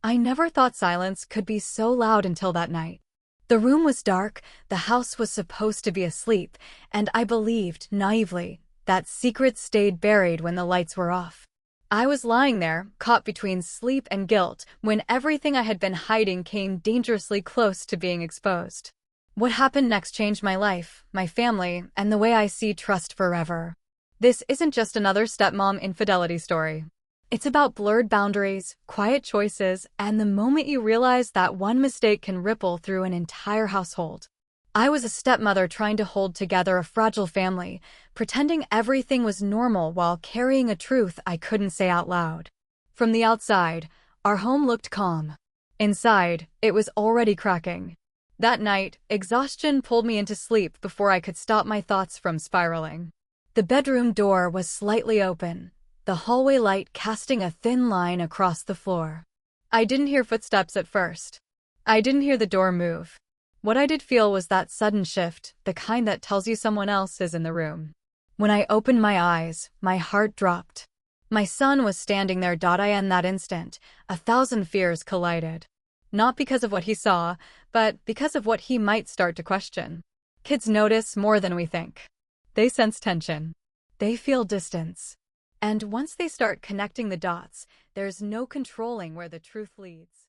I never thought silence could be so loud until that night. The room was dark, the house was supposed to be asleep, and I believed, naively, that secrets stayed buried when the lights were off. I was lying there, caught between sleep and guilt, when everything I had been hiding came dangerously close to being exposed. What happened next changed my life, my family, and the way I see trust forever. This isn't just another stepmom infidelity story. It's about blurred boundaries, quiet choices, and the moment you realize that one mistake can ripple through an entire household. I was a stepmother trying to hold together a fragile family, pretending everything was normal while carrying a truth I couldn't say out loud. From the outside, our home looked calm. Inside, it was already cracking. That night, exhaustion pulled me into sleep before I could stop my thoughts from spiraling. The bedroom door was slightly open, the hallway light casting a thin line across the floor. I didn't hear footsteps at first. I didn't hear the door move. What I did feel was that sudden shift, the kind that tells you someone else is in the room. When I opened my eyes, my heart dropped. My son was standing there. In that instant, 1,000 fears collided. Not because of what he saw, but because of what he might start to question. Kids notice more than we think. They sense tension. They feel distance. And once they start connecting the dots, there's no controlling where the truth leads.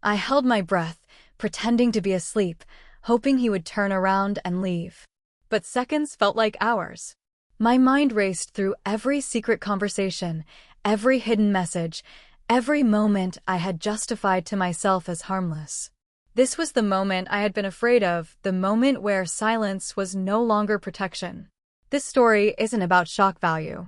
I held my breath, pretending to be asleep, hoping he would turn around and leave. But seconds felt like hours. My mind raced through every secret conversation, every hidden message, every moment I had justified to myself as harmless. This was the moment I had been afraid of, the moment where silence was no longer protection. This story isn't about shock value.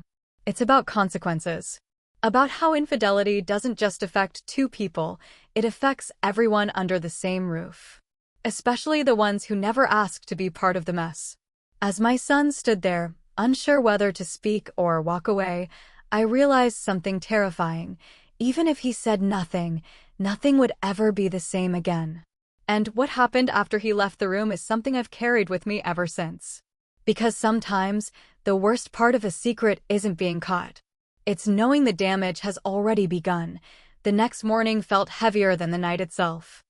It's about consequences. About how infidelity doesn't just affect two people, it affects everyone under the same roof. Especially the ones who never asked to be part of the mess. As my son stood there, unsure whether to speak or walk away, I realized something terrifying. Even if he said nothing, nothing would ever be the same again. And what happened after he left the room is something I've carried with me ever since. Because sometimes, the worst part of a secret isn't being caught. It's knowing the damage has already begun. The next morning felt heavier than the night itself.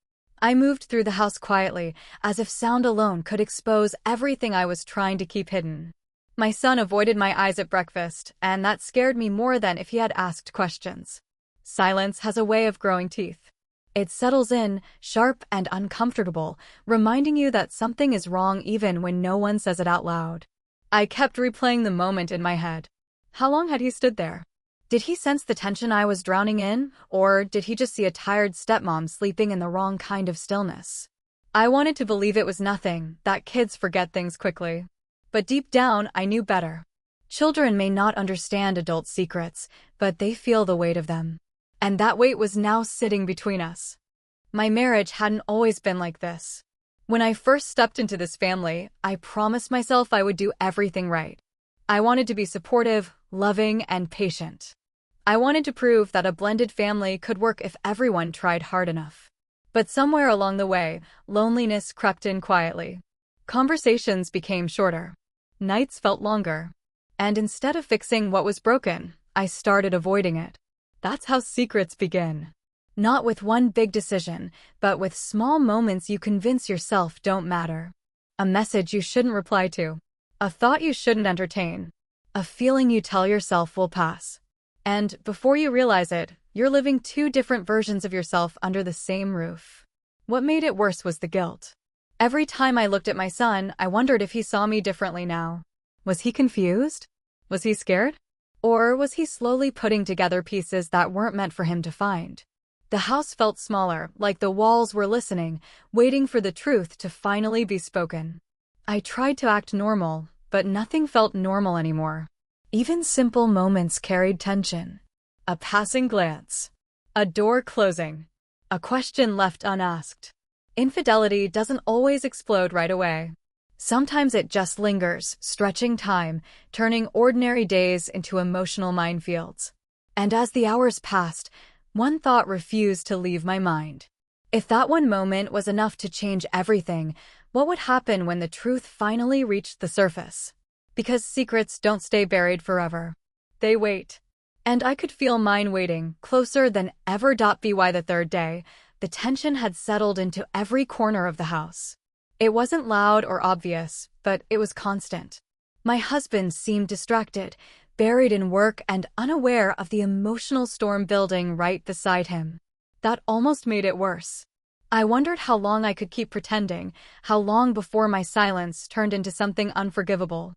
I moved through the house quietly, as if sound alone could expose everything I was trying to keep hidden. My son avoided my eyes at breakfast, and that scared me more than if he had asked questions. Silence has a way of growing teeth. It settles in, sharp and uncomfortable, reminding you that something is wrong even when no one says it out loud. I kept replaying the moment in my head. How long had he stood there? Did he sense the tension I was drowning in, or did he just see a tired stepmom sleeping in the wrong kind of stillness? I wanted to believe it was nothing, that kids forget things quickly. But deep down, I knew better. Children may not understand adult secrets, but they feel the weight of them. And that weight was now sitting between us. My marriage hadn't always been like this. When I first stepped into this family, I promised myself I would do everything right. I wanted to be supportive, loving, and patient. I wanted to prove that a blended family could work if everyone tried hard enough. But somewhere along the way, loneliness crept in quietly. Conversations became shorter. Nights felt longer. And instead of fixing what was broken, I started avoiding it. That's how secrets begin. Not with one big decision, but with small moments you convince yourself don't matter. A message you shouldn't reply to. A thought you shouldn't entertain. A feeling you tell yourself will pass. And before you realize it, you're living two different versions of yourself under the same roof. What made it worse was the guilt. Every time I looked at my son, I wondered if he saw me differently now. Was he confused? Was he scared? Or was he slowly putting together pieces that weren't meant for him to find? The house felt smaller, like the walls were listening, waiting for the truth to finally be spoken. I tried to act normal, but nothing felt normal anymore. Even simple moments carried tension. A passing glance. A door closing. A question left unasked. Infidelity doesn't always explode right away. Sometimes it just lingers, stretching time, turning ordinary days into emotional minefields. And as the hours passed, one thought refused to leave my mind. If that one moment was enough to change everything, what would happen when the truth finally reached the surface? Because secrets don't stay buried forever. They wait. And I could feel mine waiting, closer than ever. By the third day, the tension had settled into every corner of the house. It wasn't loud or obvious, but it was constant. My husband seemed distracted, buried in work and unaware of the emotional storm building right beside him. That almost made it worse. I wondered how long I could keep pretending, how long before my silence turned into something unforgivable.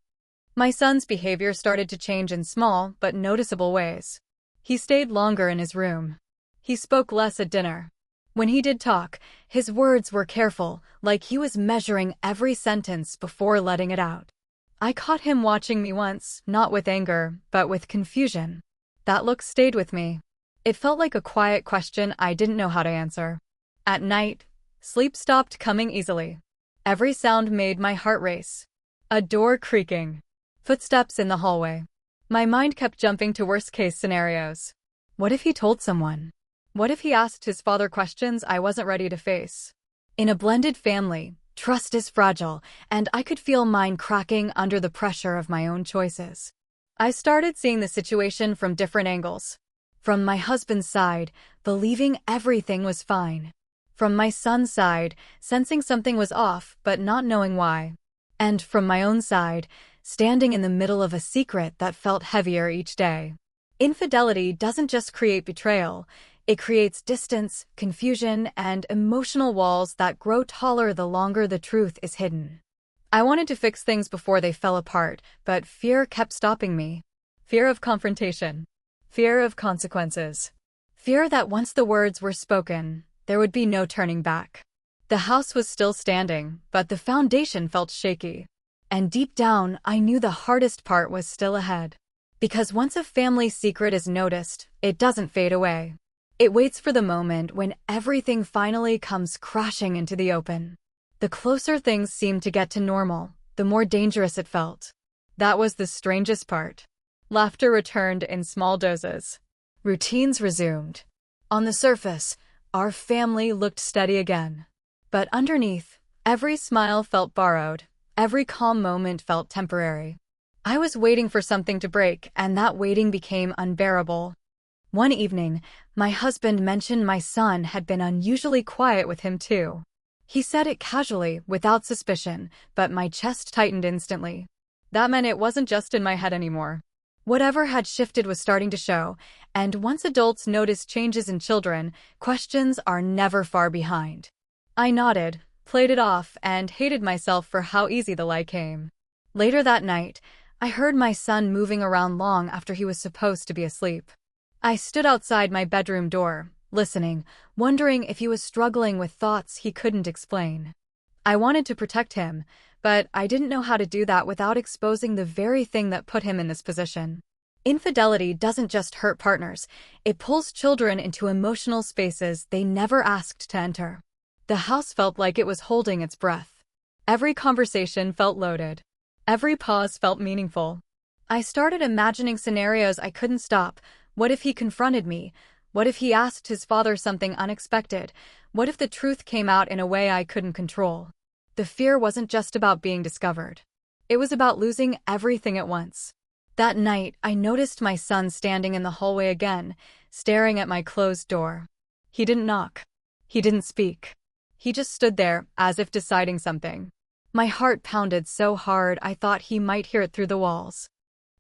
My son's behavior started to change in small but noticeable ways. He stayed longer in his room. He spoke less at dinner. When he did talk, his words were careful, like he was measuring every sentence before letting it out. I caught him watching me once, not with anger, but with confusion. That look stayed with me. It felt like a quiet question I didn't know how to answer. At night, sleep stopped coming easily. Every sound made my heart race. A door creaking. Footsteps in the hallway. My mind kept jumping to worst-case scenarios. What if he told someone? What if he asked his father questions I wasn't ready to face? In a blended family, trust is fragile, and I could feel mine cracking under the pressure of my own choices. I started seeing the situation from different angles. From my husband's side, believing everything was fine. From my son's side, sensing something was off but not knowing why. And from my own side, standing in the middle of a secret that felt heavier each day. Infidelity doesn't just create betrayal, it creates distance, confusion, and emotional walls that grow taller the longer the truth is hidden. I wanted to fix things before they fell apart, but fear kept stopping me. Fear of confrontation. Fear of consequences. Fear that once the words were spoken, there would be no turning back. The house was still standing, but the foundation felt shaky. And deep down, I knew the hardest part was still ahead. Because once a family secret is noticed, it doesn't fade away. It waits for the moment when everything finally comes crashing into the open. The closer things seemed to get to normal, the more dangerous it felt. That was the strangest part. Laughter returned in small doses. Routines resumed. On the surface, our family looked steady again. But underneath, every smile felt borrowed. Every calm moment felt temporary. I was waiting for something to break, and that waiting became unbearable. One evening, my husband mentioned my son had been unusually quiet with him too. He said it casually, without suspicion, but my chest tightened instantly. That meant it wasn't just in my head anymore. Whatever had shifted was starting to show, and once adults notice changes in children, questions are never far behind. I nodded, played it off, and hated myself for how easy the lie came. Later that night, I heard my son moving around long after he was supposed to be asleep. I stood outside my bedroom door, listening, wondering if he was struggling with thoughts he couldn't explain. I wanted to protect him, but I didn't know how to do that without exposing the very thing that put him in this position. Infidelity doesn't just hurt partners, it pulls children into emotional spaces they never asked to enter. The house felt like it was holding its breath. Every conversation felt loaded. Every pause felt meaningful. I started imagining scenarios I couldn't stop. What if he confronted me? What if he asked his father something unexpected? What if the truth came out in a way I couldn't control? The fear wasn't just about being discovered. It was about losing everything at once. That night, I noticed my son standing in the hallway again, staring at my closed door. He didn't knock. He didn't speak. He just stood there, as if deciding something. My heart pounded so hard I thought he might hear it through the walls.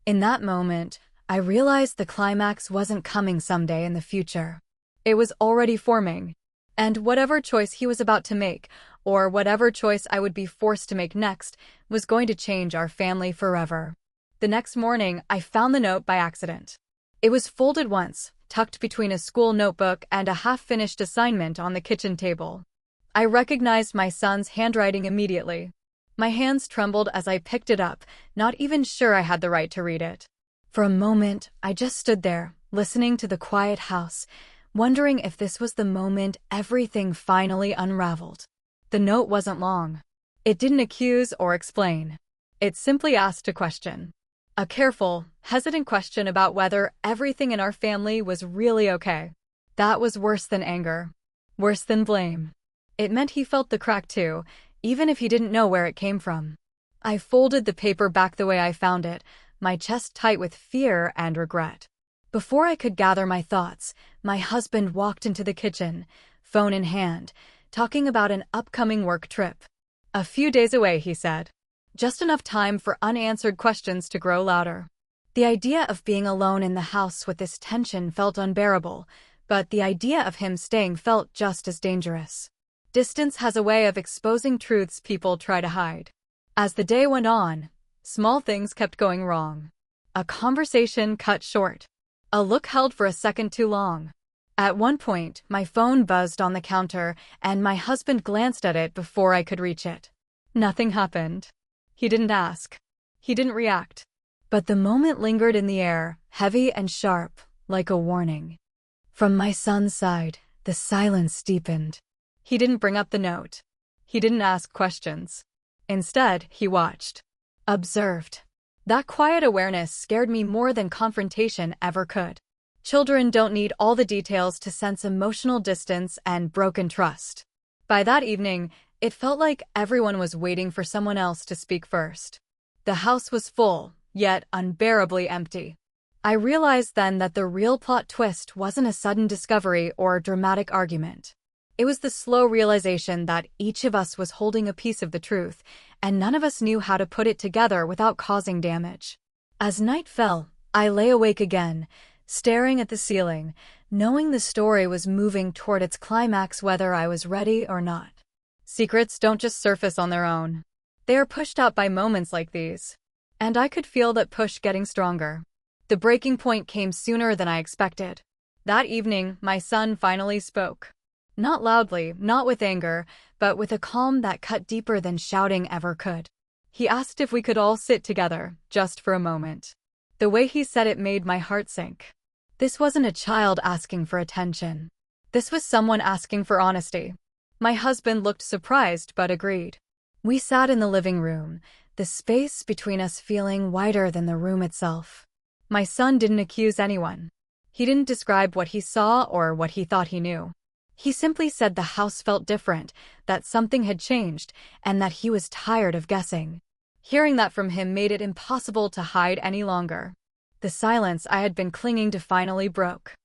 In that moment, I realized the climax wasn't coming someday in the future. It was already forming. And whatever choice he was about to make, or whatever choice I would be forced to make next, was going to change our family forever. The next morning, I found the note by accident. It was folded once, tucked between a school notebook and a half-finished assignment on the kitchen table. I recognized my son's handwriting immediately. My hands trembled as I picked it up, not even sure I had the right to read it. For a moment, I just stood there, listening to the quiet house, wondering if this was the moment everything finally unraveled. The note wasn't long. It didn't accuse or explain. It simply asked a question. A careful, hesitant question about whether everything in our family was really okay. That was worse than anger. Worse than blame. It meant he felt the crack too, even if he didn't know where it came from. I folded the paper back the way I found it, my chest tight with fear and regret. Before I could gather my thoughts, my husband walked into the kitchen, phone in hand, talking about an upcoming work trip. A few days away, he said. Just enough time for unanswered questions to grow louder. The idea of being alone in the house with this tension felt unbearable, but the idea of him staying felt just as dangerous. Distance has a way of exposing truths people try to hide. As the day went on, small things kept going wrong. A conversation cut short. A look held for a second too long. At one point, my phone buzzed on the counter, and my husband glanced at it before I could reach it. Nothing happened. He didn't ask. He didn't react. But the moment lingered in the air, heavy and sharp, like a warning. From my son's side, the silence deepened. He didn't bring up the note. He didn't ask questions. Instead, he watched. Observed. That quiet awareness scared me more than confrontation ever could. Children don't need all the details to sense emotional distance and broken trust. By that evening, it felt like everyone was waiting for someone else to speak first. The house was full, yet unbearably empty. I realized then that the real plot twist wasn't a sudden discovery or a dramatic argument. It was the slow realization that each of us was holding a piece of the truth, and none of us knew how to put it together without causing damage. As night fell, I lay awake again, staring at the ceiling, knowing the story was moving toward its climax whether I was ready or not. Secrets don't just surface on their own. They are pushed out by moments like these. And I could feel that push getting stronger. The breaking point came sooner than I expected. That evening, my son finally spoke. Not loudly, not with anger, but with a calm that cut deeper than shouting ever could. He asked if we could all sit together, just for a moment. The way he said it made my heart sink. This wasn't a child asking for attention. This was someone asking for honesty. My husband looked surprised but agreed. We sat in the living room, the space between us feeling wider than the room itself. My son didn't accuse anyone. He didn't describe what he saw or what he thought he knew. He simply said the house felt different, that something had changed, and that he was tired of guessing. Hearing that from him made it impossible to hide any longer. The silence I had been clinging to finally broke.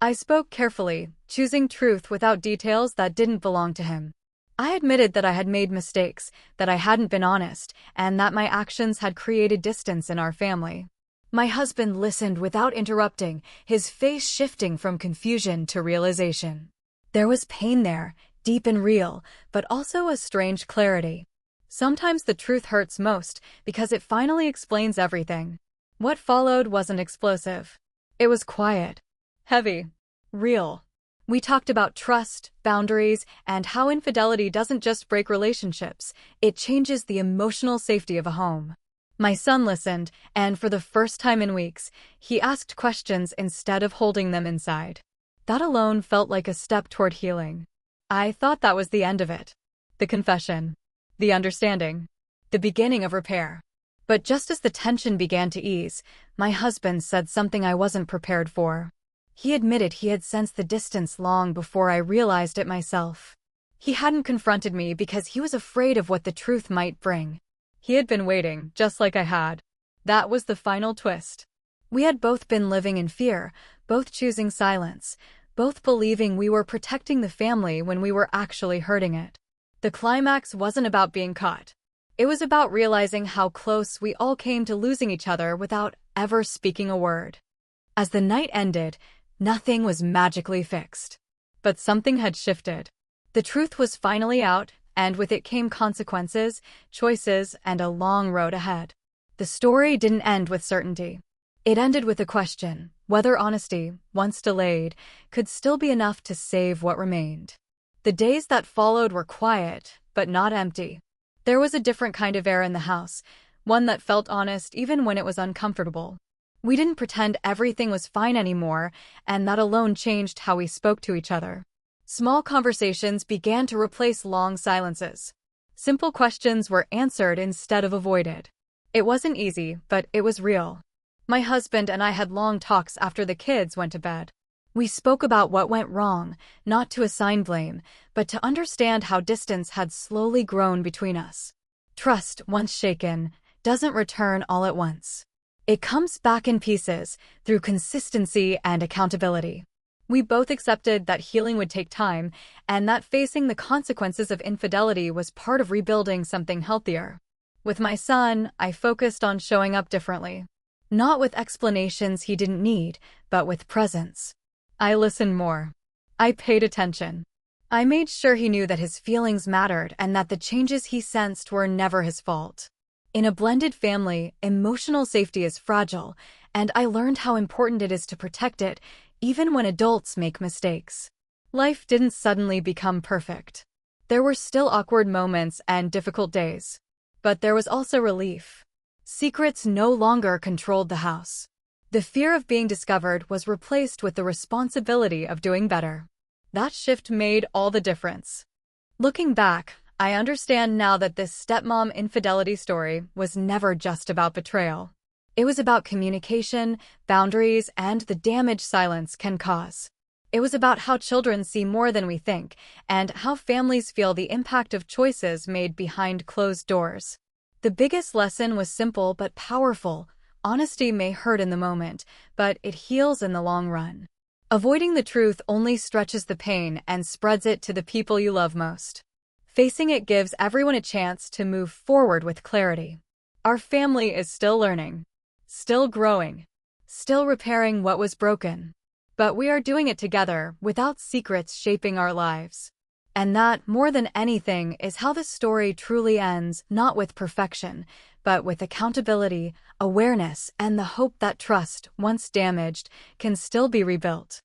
I spoke carefully, choosing truth without details that didn't belong to him. I admitted that I had made mistakes, that I hadn't been honest, and that my actions had created distance in our family. My husband listened without interrupting, his face shifting from confusion to realization. There was pain there, deep and real, but also a strange clarity. Sometimes the truth hurts most because it finally explains everything. What followed wasn't explosive. It was quiet, heavy, real. We talked about trust, boundaries, and how infidelity doesn't just break relationships, it changes the emotional safety of a home. My son listened, and for the first time in weeks, he asked questions instead of holding them inside. That alone felt like a step toward healing. I thought that was the end of it. The confession. The understanding. The beginning of repair. But just as the tension began to ease, my husband said something I wasn't prepared for. He admitted he had sensed the distance long before I realized it myself. He hadn't confronted me because he was afraid of what the truth might bring. He had been waiting, just like I had. That was the final twist. We had both been living in fear, both choosing silence, both believing we were protecting the family when we were actually hurting it. The climax wasn't about being caught. It was about realizing how close we all came to losing each other without ever speaking a word. As the night ended, nothing was magically fixed. But something had shifted. The truth was finally out, and with it came consequences, choices, and a long road ahead. The story didn't end with certainty. It ended with a question, whether honesty, once delayed, could still be enough to save what remained. The days that followed were quiet, but not empty. There was a different kind of air in the house, one that felt honest even when it was uncomfortable. We didn't pretend everything was fine anymore, and that alone changed how we spoke to each other. Small conversations began to replace long silences. Simple questions were answered instead of avoided. It wasn't easy, but it was real. My husband and I had long talks after the kids went to bed. We spoke about what went wrong, not to assign blame, but to understand how distance had slowly grown between us. Trust, once shaken, doesn't return all at once. It comes back in pieces through consistency and accountability. We both accepted that healing would take time and that facing the consequences of infidelity was part of rebuilding something healthier. With my son, I focused on showing up differently. Not with explanations he didn't need, but with presence. I listened more. I paid attention. I made sure he knew that his feelings mattered and that the changes he sensed were never his fault. In a blended family, emotional safety is fragile, and I learned how important it is to protect it, even when adults make mistakes. Life didn't suddenly become perfect. There were still awkward moments and difficult days. But there was also relief. Secrets no longer controlled the house. The fear of being discovered was replaced with the responsibility of doing better. That shift made all the difference. Looking back, I understand now that this stepmom infidelity story was never just about betrayal. It was about communication, boundaries, and the damage silence can cause. It was about how children see more than we think, and how families feel the impact of choices made behind closed doors. The biggest lesson was simple but powerful. Honesty may hurt in the moment, but it heals in the long run. Avoiding the truth only stretches the pain and spreads it to the people you love most. Facing it gives everyone a chance to move forward with clarity. Our family is still learning, still growing, still repairing what was broken. But we are doing it together, without secrets shaping our lives. And that, more than anything, is how this story truly ends, not with perfection, but with accountability, awareness, and the hope that trust, once damaged, can still be rebuilt.